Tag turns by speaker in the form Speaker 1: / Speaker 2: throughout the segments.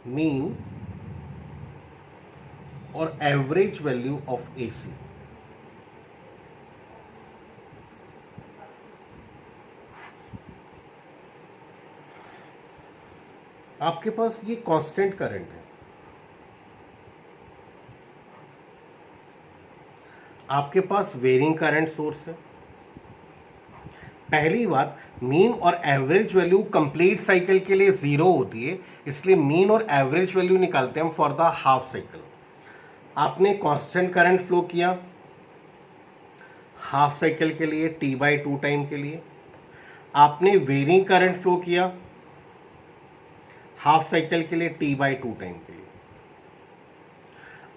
Speaker 1: Mean or average value of AC. आपके पास ये constant current है, आपके पास वेरिंग करंट सोर्स है। पहली बात, mean or average value complete cycle के लिए जीरो होती है, इसलिए मीन और एवरेज वैल्यू निकालते हैं हम फॉर द हाफ साइकिल। आपने कांस्टेंट करंट फ्लो किया हाफ साइकिल के लिए T/2 टाइम के लिए, आपने वेरिंग करंट फ्लो किया हाफ साइकिल के लिए T/2 टाइम के लिए।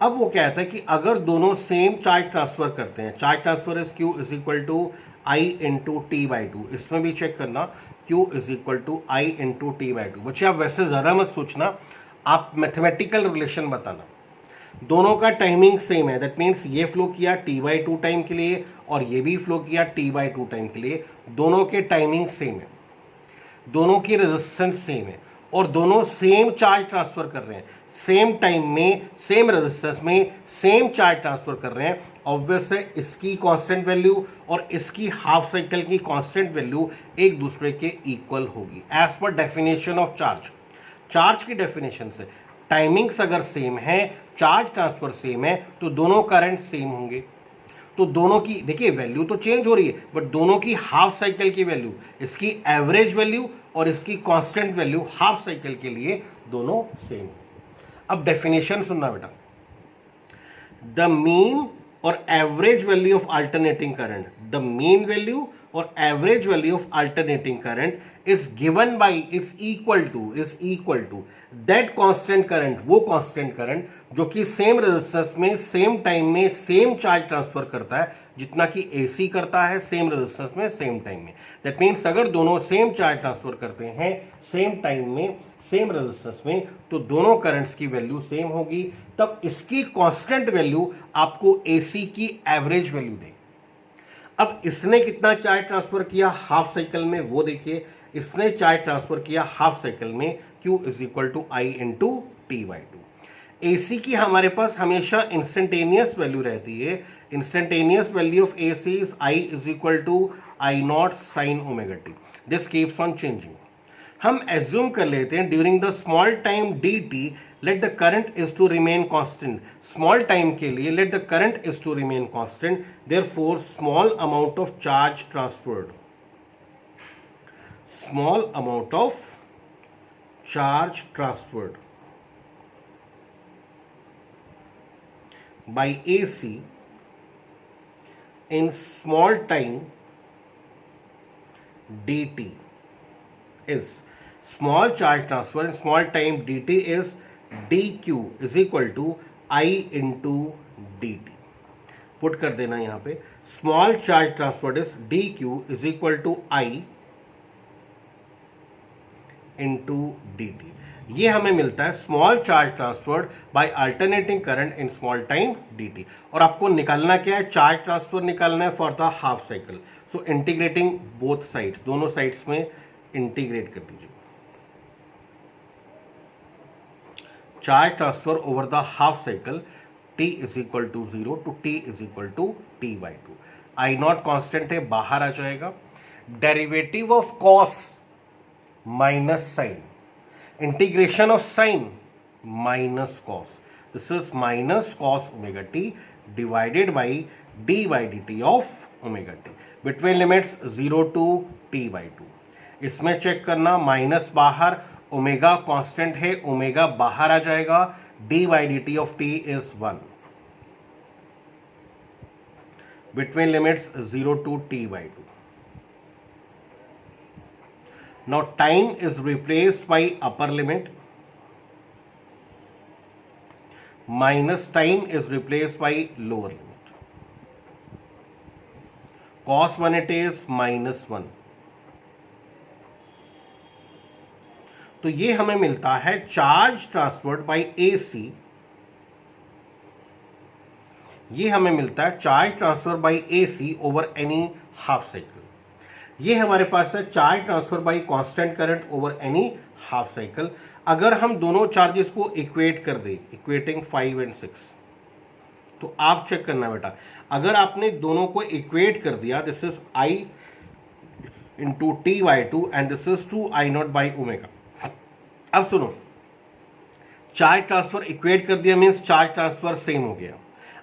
Speaker 1: अब वो कहता है कि अगर दोनों सेम चार्ज ट्रांसफर करते हैं, charge transfer is Q is equal to I into T/2, इसमें भी चेक करना Q is equal to I into T/2। बच्चे आप वैसे ज़्यादा मत सोचना, आप मैथमेटिकल रिलेशन बताना। दोनों का टाइमिंग सेम है, दैट मीन्स ये फ्लो किया T/2 टाइम के लिए और ये भी फ्लो किया T/2 टाइम के लिए, दोनों के टाइमिंग सेम है, दोनों की रेजिस्टेंस सेम है और दोनों सेम चार्ज ट्रांसफर कर रहे हैं, सेम टाइम में सेम रेजिस्टेंस में सेम चार्ज ट्रांसफर कर रहे हैं। ऑब्वियस है इसकी कांस्टेंट वैल्यू और इसकी हाफ साइकिल की कांस्टेंट वैल्यू एक दूसरे के इक्वल होगी as per definition of charge. Charge की डेफिनेशन से टाइमिंग्स अगर सेम है, चार्ज ट्रांसफर सेम है, तो दोनों करंट सेम होंगे। तो दोनों की देखिए वैल्यू तो चेंज हो रही है, बट दोनों की हाफ साइकिल की वैल्यू, इसकी एवरेज वैल्यू और इसकी कांस्टेंट वैल्यू हाफ साइकिल के लिए दोनों सेम। अब डेफिनेशन सुनना बेटा, the mean or average value of alternating current, the mean value or average value of alternating current is given by is equal to that constant current, वो constant current जो कि same resistance में same time में same charge transfer करता है जितना कि AC करता है सेम रेजिस्टेंस में सेम टाइम में। दैट मीन्स अगर दोनों सेम चार्ज ट्रांसफर करते हैं सेम टाइम में सेम रेजिस्टेंस में, तो दोनों करंट्स की वैल्यू सेम होगी, तब इसकी कांस्टेंट वैल्यू आपको एसी की एवरेज वैल्यू देगी। अब इसने कितना चार्ज ट्रांसफर किया हाफ साइकिल में वो देखिए, इसने चार्ज ट्रांसफर किया हाफ साइकिल में Q is equal to I into T/2। AC की हमारे पास हमेशा इंस्टेंटेनियस वैल्यू रहती है, instantaneous value of AC is I is equal to I0 sin omega t, this keeps on changing. हम assume कर लेते हैं during the small time dt let the current is to remain constant, small time के लिए let the current is to remain constant, therefore small amount of charge transferred, small amount of charge transferred by AC in small time dt is, small charge transfer in small time dt is dq is equal to I into dt। Put कर देना यहां पे, small charge transfer is dq is equal to I into dt। ये हमें मिलता है small charge transferred by alternating current in small time dt। और आपको निकालना क्या है, चार्ज ट्रांसफर निकालना है for the half cycle. So integrating both sides, दोनों साइड्स में इंटीग्रेट कर दीजिए। Charge transfer over the half cycle t is equal to 0 to t is equal to T/2। I0 constant है, बाहर आ जाएगा। Derivative of cos minus sine, integration of sine minus cos, this is minus cos omega t divided by dy/dt of omega t between limits 0 to T/2। इसमें check करना, minus बाहर, omega constant है, omega बाहर आ जाएगा, dy/dt of t is 1 between limits 0 to T/2। Now time is replaced by upper limit minus time is replaced by lower limit. Cos 1 it is -1। तो ये हमें मिलता है चार्ज ट्रांसफर्ड बाय AC, ये हमें मिलता है charge transfer by AC over any half cycle. ये हमारे पास है charge transfer by constant current over any half cycle. अगर हम दोनों चार्जेस को इक्वेट कर दे, इक्वेटिंग 5 and 6, तो आप चेक करना बेटा, अगर आपने दोनों को इक्वेट कर दिया, this is I into T by two and this is 2I0 by omega. अब सुनो, चार्ज ट्रांसफर इक्वेट कर दिया मीन्स चार्ज ट्रांसफर सेम हो गया।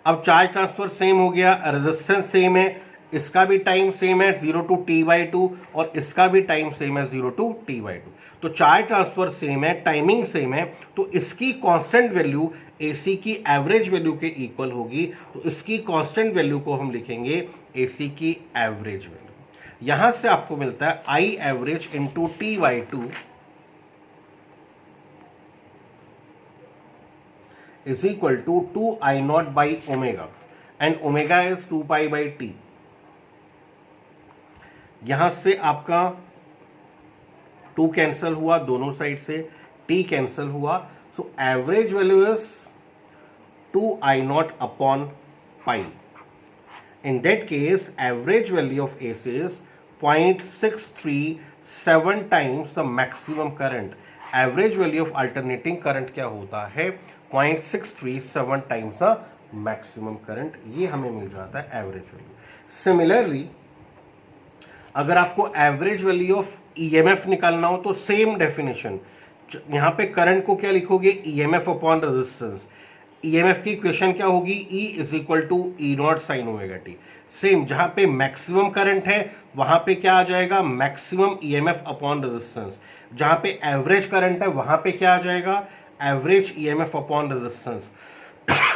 Speaker 1: अब चार्ज ट्रांसफर सेम हो गया, रेजिस्टेंस सेम है, इसका भी टाइम सेम है 0 to t/2 और इसका भी टाइम सेम है 0 to t/2। तो चार्ज ट्रांसफर सेम है, टाइमिंग सेम है, तो इसकी कांस्टेंट वैल्यू AC की एवरेज वैल्यू के इक्वल होगी। तो इसकी कांस्टेंट वैल्यू को हम लिखेंगे AC की एवरेज वैल्यू। यहां से आपको मिलता है I average into t/2 is equal to 2I0 by omega and omega is 2 pi by t। यहां से आपका 2 कैंसल हुआ दोनों साइड से, t कैंसल हुआ, so average value is 2I0 upon pi. In that case, average value of AC is 0.637 times the maximum current. Average value of alternating current क्या होता है? 0.637 times the maximum current। ये हमें मिल जाता है average value. Similarly अगर आपको average value of EMF निकालना हो तो सेम डेफिनेशन, यहां पे करंट को क्या लिखोगे? EMF upon resistance. EMF की इक्वेशन क्या होगी? E is equal to E0 sine omega t. Same, जहां पे मैक्सिमम करंट है वहां पे क्या आ जाएगा? Maximum EMF upon resistance. जहां पे एवरेज करंट है वहां पे क्या आ जाएगा? Average EMF upon resistance.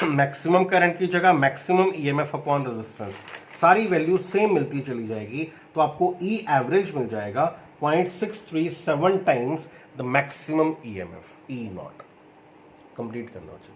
Speaker 1: Maximum current की जगह मैक्सिमम EMF अपॉन रेजिस्टेंस। सारी वैल्यू सेम मिलती चली जाएगी, तो आपको E एवरेज मिल जाएगा 0.637 times the maximum EMF E0। Complete करना चाहिए।